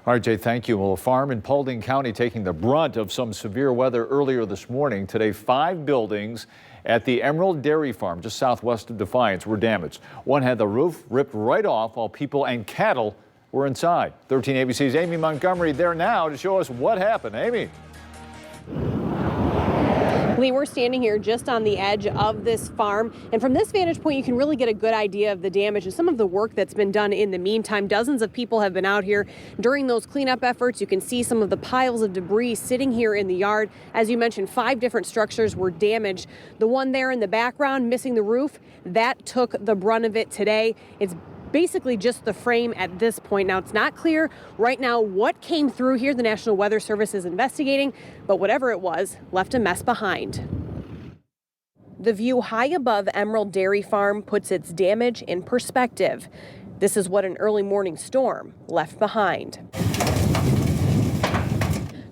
RJ, thank you. Well, a farm in Paulding County taking the brunt of some severe weather earlier this morning. Today, 5 buildings at the Emerald Dairy Farm just southwest of Defiance were damaged. One had the roof ripped right off while people and cattle were inside. 13 ABC's Amy Montgomery there now to show us what happened. Amy. Lee, we're standing here just on the edge of this farm, and from this vantage point, you can really get a good idea of the damage and some of the work that's been done in the meantime. Dozens of people have been out here during those cleanup efforts. You can see some of the piles of debris sitting here in the yard. As you mentioned, 5 different structures were damaged. The one there in the background, missing the roof, that took the brunt of it today. It's basically just the frame at this point. Now, it's not clear right now what came through here. The National Weather Service is investigating, but whatever it was, left a mess behind. The view high above Emerald Dairy Farm puts its damage in perspective. This is what an early morning storm left behind.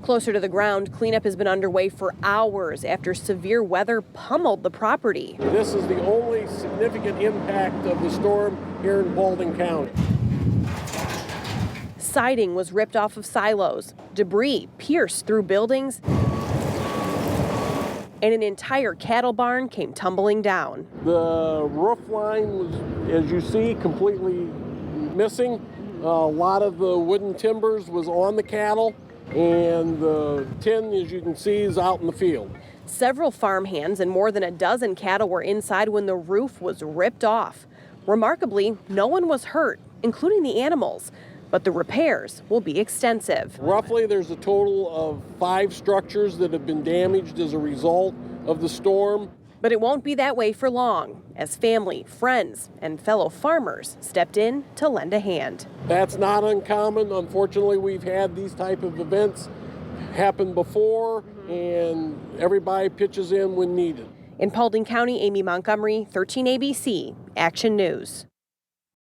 Closer to the ground, cleanup has been underway for hours after severe weather pummeled the property. This is the only significant impact of the storm here in Paulding County. Siding was ripped off of silos, debris pierced through buildings, and an entire cattle barn came tumbling down. The roof line was, as you see, completely missing. A lot of the wooden timbers was on the cattle, and the tin, as you can see, is out in the field. Several farmhands and more than a dozen cattle were inside when the roof was ripped off. Remarkably, no one was hurt, including the animals, but the repairs will be extensive. Roughly, there's a total of 5 structures that have been damaged as a result of the storm. But it won't be that way for long, as family, friends, and fellow farmers stepped in to lend a hand. That's not uncommon. Unfortunately, we've had these type of events happen before, and everybody pitches in when needed. In Paulding County, Amy Montgomery, 13 ABC, Action News.